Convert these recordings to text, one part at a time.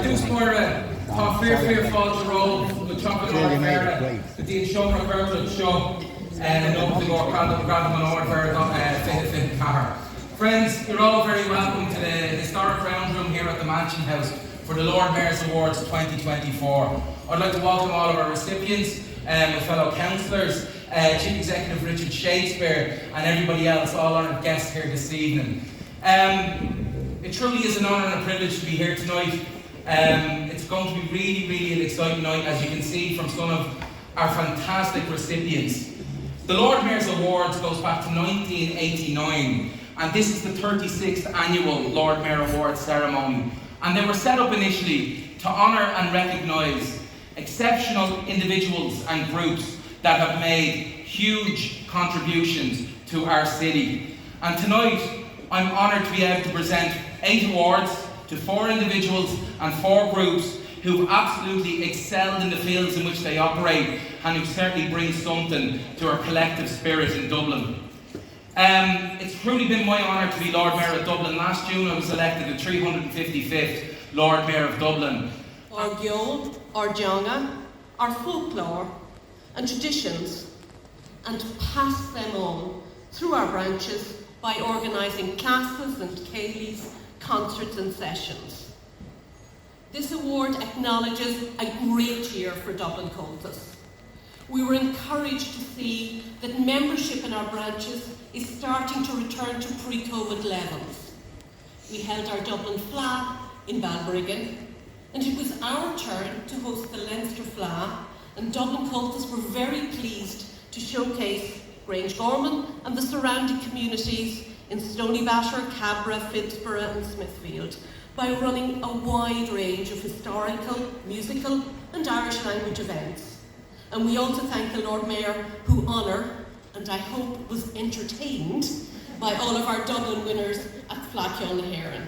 dús mór tá fear fáilte ró go teach an áir go dtíon seo mar bhirte seo nó to go grab an order fit car. Friends, you're all very welcome to the historic round room here at the Mansion House for the Lord Mayor's Awards 2024. I'd like to welcome all of our recipients, my fellow councillors, Chief Executive Richard Shakespeare, and everybody else, all our guests here this evening. It truly is an honour and a privilege to be here tonight. It's going to be really an exciting night, as you can see from some of our fantastic recipients. The Lord Mayor's Awards goes back to 1989, and this is the 36th annual Lord Mayor Awards ceremony. And they were set up initially to honour and recognise exceptional individuals and groups that have made huge contributions to our city. And tonight, I'm honoured to be able to present 8 awards to 4 individuals and 4 groups who've absolutely excelled in the fields in which they operate and who certainly bring something to our collective spirit in Dublin. It's truly been my honour to be Lord Mayor of Dublin. Last June I was elected the 355th Lord Mayor of Dublin. Our Gyo, our Jonga, our folklore and traditions, and pass them on through our branches by organising classes and céilís, concerts and sessions. This award acknowledges a great year for Dublin Cultus. We were encouraged to see that membership in our branches is starting to return to pre-COVID levels. We held our Dublin Fleadh in Balbriggan, and it was our turn to host the Leinster Fleadh, and Dublin Cultus were very pleased to showcase Grange Gorman and the surrounding communities in Stoneybatter, Cabra, Fitzborough and Smithfield by running a wide range of historical, musical and Irish language events. And we also thank the Lord Mayor who honour, and I hope was entertained, by all of our Dublin winners at Fleadh na Héireann.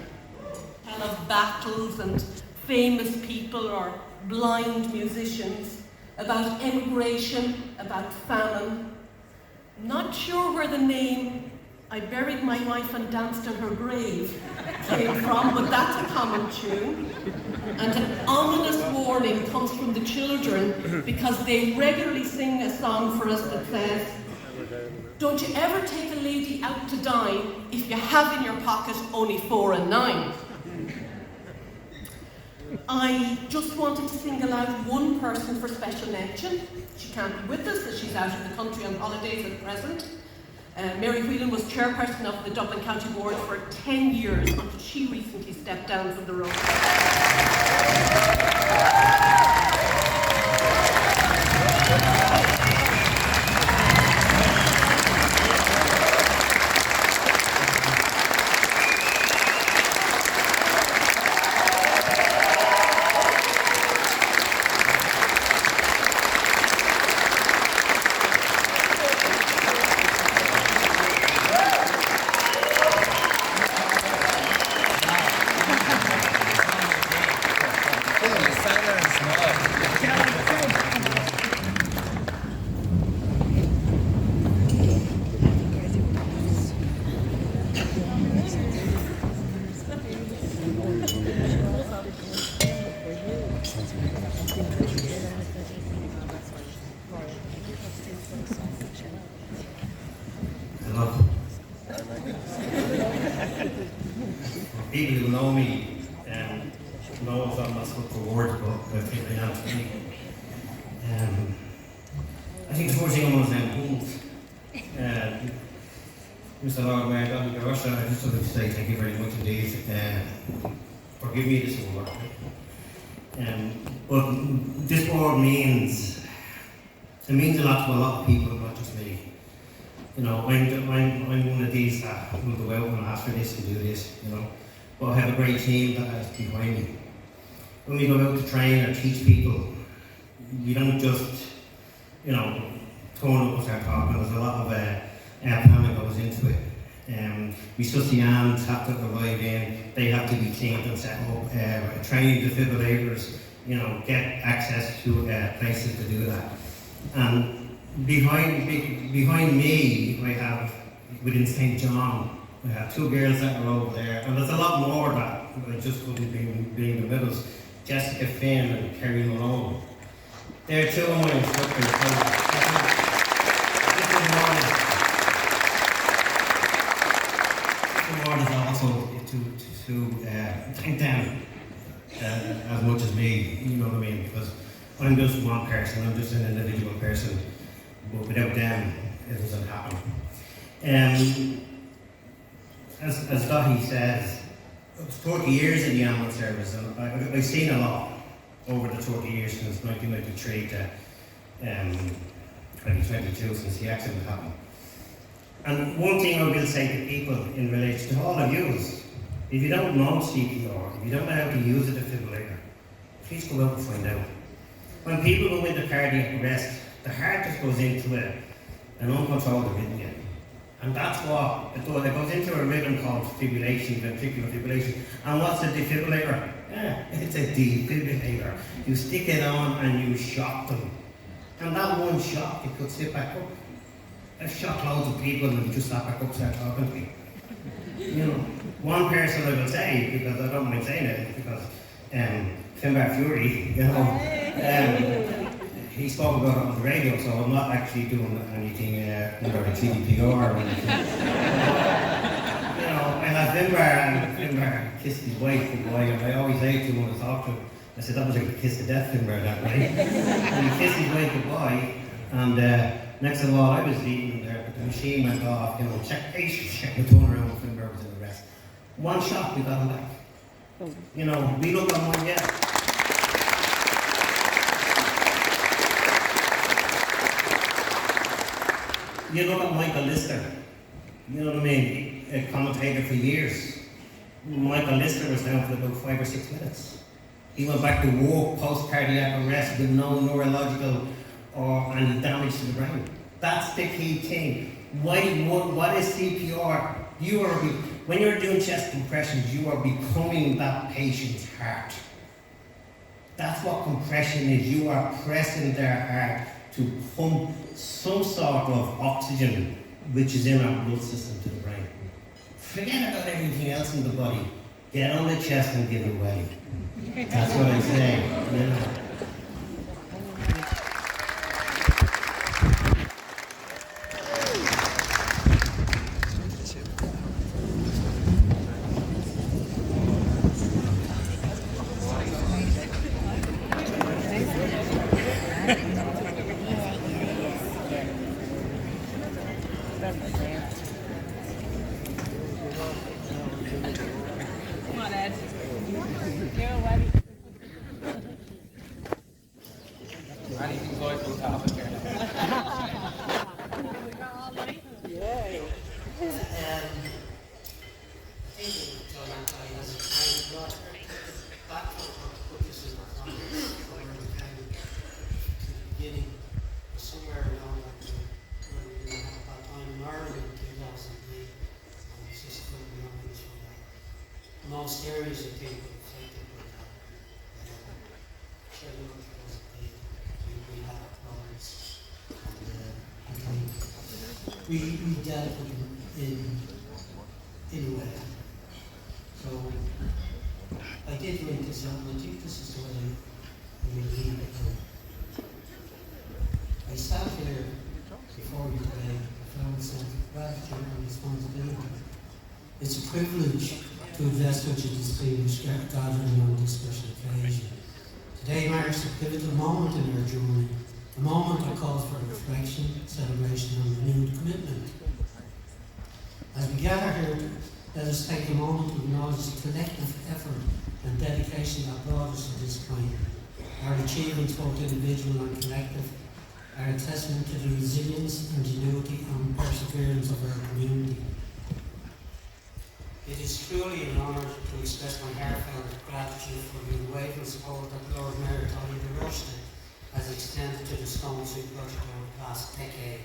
Tell of battles and famous people or blind musicians, about emigration, about famine. Not sure where the name "I buried my wife and danced on her grave" came from, but that's a common tune. And an ominous warning comes from the children because they regularly sing a song for us that says, "Don't you ever take a lady out to dine if you have in your pocket only 4 and 9. I just wanted to single out one person for special mention. She can't be with us as she's out of the country on holidays at present. Mary Whelan was chairperson of the Dublin County Board for 10 years until she recently stepped down from the role. People who know me know I'm not up for words, but I think I am today. I think the first thing I want to say, Mr. Lord Mayor, Dr. Russia, I just want to say thank you very much indeed for giving me this award. But this award means a lot to a lot of people, not just me. You know, I'm one of these that will go out and ask for this and do this, you know. But I have a great team that is behind me. When we go out to train or teach people, we don't just, you know, turn up and start talking. There's a lot of planning goes into it. We just the hands have to arrive in, they have to be cleaned and set up, training defibrillators, you know, get access to places to do that. And behind me, I have, within St. John, I have 2 girls that are over there, and there's a lot more that I just couldn't be in the middle. Jessica Finn and Kerry Malone. They're two of my instructors. This award is also to thank them as much as me, you know what I mean? Because I'm just one person, I'm just an individual person, but without them, it doesn't happen. As Dottie says, it's 30 years in the ambulance service, and I've seen a lot over the 30 years since 1993 to 2022, since the accident happened. And one thing I will say to people in relation to all of you is, if you don't know CPR, if you don't know how to use a defibrillator, please go out and find out. When people go into cardiac arrest, the heart just goes into an uncontrolled arrhythmia. And that's what it does. It goes into a rhythm called fibrillation, ventricular fibrillation. And what's a defibrillator? Yeah, it's a defibrillator. You stick it on and you shock them. And that one shock, it could sit back up. I've shocked loads of people and they just sat back up, start talking to me. You know, one person I will say, because I don't mind saying it, because Finbar Fury, you know, he spoke about it on the radio, so I'm not actually doing anything under a GDPR or anything. You know, I had Finbar kissed his wife goodbye, and I always say to him when I talk to him, I said that was like a kiss of death, Finbar, that way. And he kissed his wife goodbye, and next of all, I was leaving there, but the machine went off, you know, check the turnaround, Finbar was in arrest. One shot, we got him back. You know, we look on one yet. You look at Michael Lister, you know what I mean, a commentator for years. Michael Lister was down for about 5 or 6 minutes. He went back to work post-cardiac arrest with no neurological or any damage to the brain. That's the key thing. What is CPR? When you're doing chest compressions, you are becoming that patient's heart. That's what compression is. You are pressing their heart to pump some sort of oxygen, which is in our blood system, to the brain. Forget about everything else in the body. Get on the chest and give it away. That's what I'm saying. You know. Come on, Ed. Anything joyful to happen here. Somewhere around that when we didn't have that time in Ireland in 2008, and it's just going beyond this one. Most areas I think were affected by that. Sure, we had problems, and I think we dealt with them in a way. So I did write this out, and I think this is what I will leave it with. I sat here before you today, filled with sense of gratitude and responsibility. It's a privilege to address such a distinguished gathering on this special occasion. Today marks a pivotal moment in our journey, a moment that calls for reflection, celebration and renewed commitment. As we gather here, let us take a moment to acknowledge the collective effort and dedication that brought us to this point. Our achievements, both individual and collective, are a testament to the resilience, ingenuity and perseverance of our community. It is truly an honour to express my heartfelt gratitude for the unwavering support that Lord Mayor Tony de Rochester has extended to the Stone Street project over the past decade.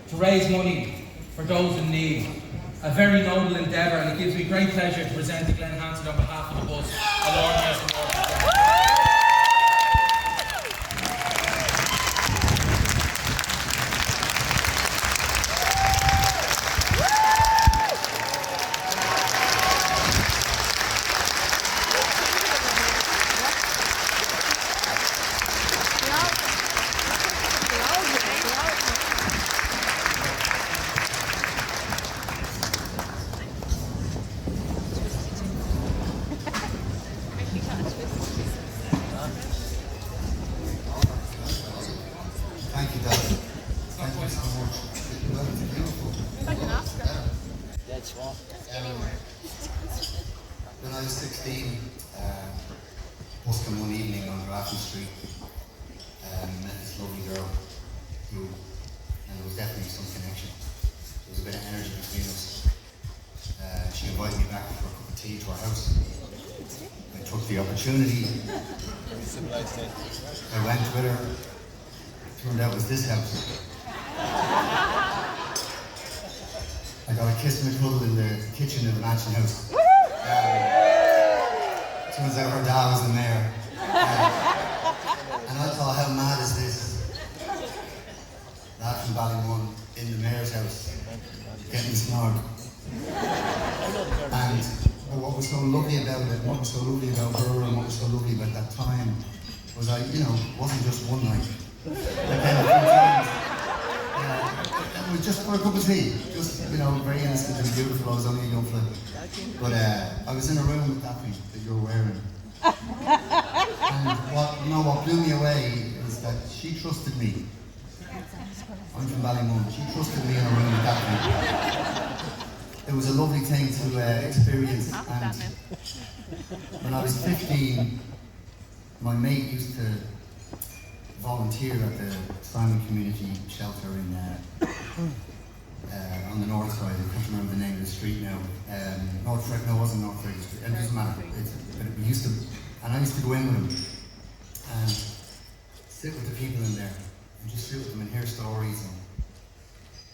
To raise money for those in need. A very noble endeavour, and it gives me great pleasure to present to Glenn Hansard on behalf of the bus, a Lord Mayor's Award. When I was 16, busking one evening on Grafton Street, met this lovely girl who, and there was definitely some connection. There was a bit of energy between us. She invited me back for a cup of tea to her house. I took the opportunity. I went with her. Turned out it was this house. I got a kiss and a cuddle in the kitchen of the mansion house. Turns out her dad was the mayor. And I thought, how mad is this? Lad from Ballyfermot in the mayor's house, getting snogged. And what was so lovely about it, what was so lovely about her, and what was so lovely about that time, was it wasn't just one night. But then a few times, it was just for a cup of tea, just, very innocent and beautiful. I was only a young fella. But I was in a room with Daphne that you're wearing. And what blew me away is that she trusted me. I'm from Ballyfermot. She trusted me in a room with Daphne. It was a lovely thing to experience. And when I was 15, my mate used to volunteer at the Simon Community Shelter on the north side. I can't remember the name of the street now. No, it wasn't North Street. It doesn't matter. But we used to, and I used to go in with him and sit with the people in there and just sit with them and hear stories. And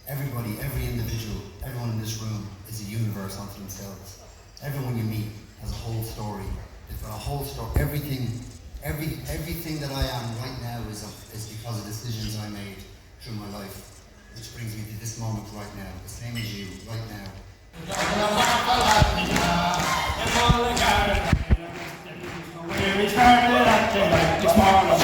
everybody, every individual, everyone in this room is a universe unto themselves. Everyone you meet has a whole story. They've got a whole story. Everything that I am right now is because of decisions I made through my life. Which brings me to this moment right now, the same as you, right now. We started at the light this morning.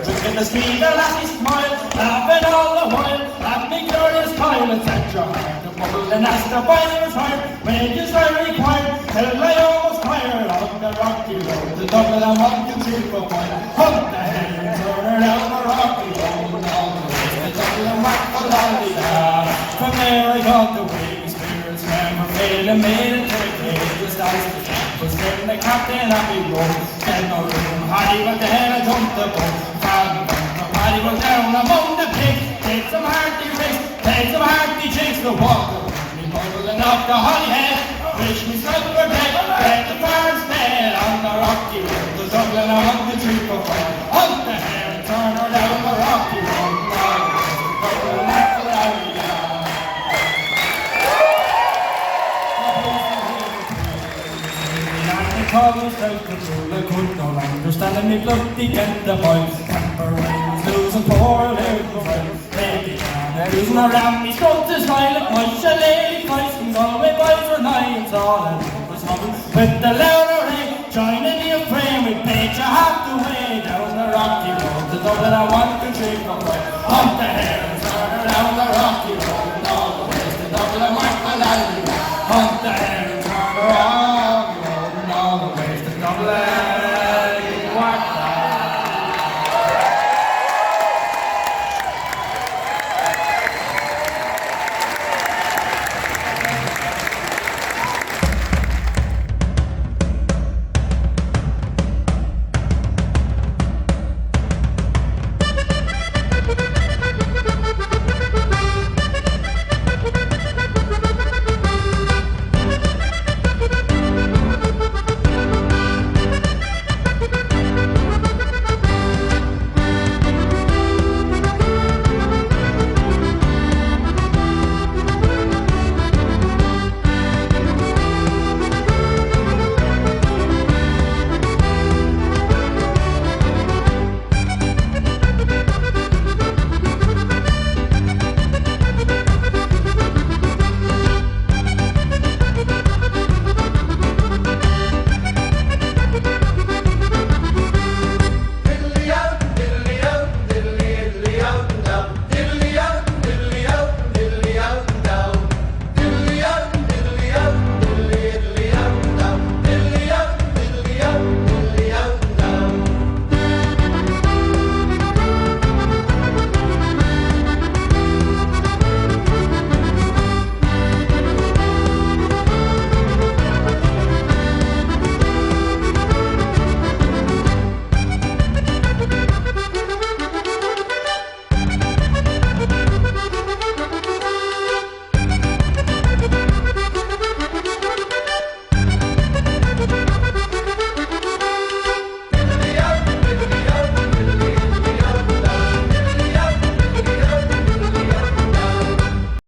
Drinking the speed, the lassie smile, laughing all the while, at me glorious pilots at your heart. The bubble and as the fire was hard, wages were required, till I almost tired of the rocky road. The Dublin and 1, 2, 3, 4, 5, hunt the head and turn her down the rocky road. And all the way to Dublin and whack the lolly-da. From there I got the wavy spirits, never failed and made it to the cave. Just as the ship was getting the captain at me road. Then no room, Harry went ahead and jumped the boat. Paddy went down among the pigs, take some hearty rigs, take some hearty chicks to walk around me, bubbling up the holly head, wish me struck for dead, get the farms dead on the rocky road, the Dublin and 1, 2, 3, 4, 5, hunt the hare and turn her down the rocky road, Dublin and the rally. College self-control, I could no longer stand in me bloody get the boys. Temperance, losing poor little friends. Lady Anna, losing around me, stroked to smile at much. A lady voice from Galway boys were nigh, it's all I was humming. With the louder ring, joining the frame, we paid you half the way down the rocky road. The Dublin and 1, 2, 3, 4, 5. Hunt the hare and turn her down the rocky road. And all the way to Dublin and 1, 2, 3, 4, 5. Hunt the hare.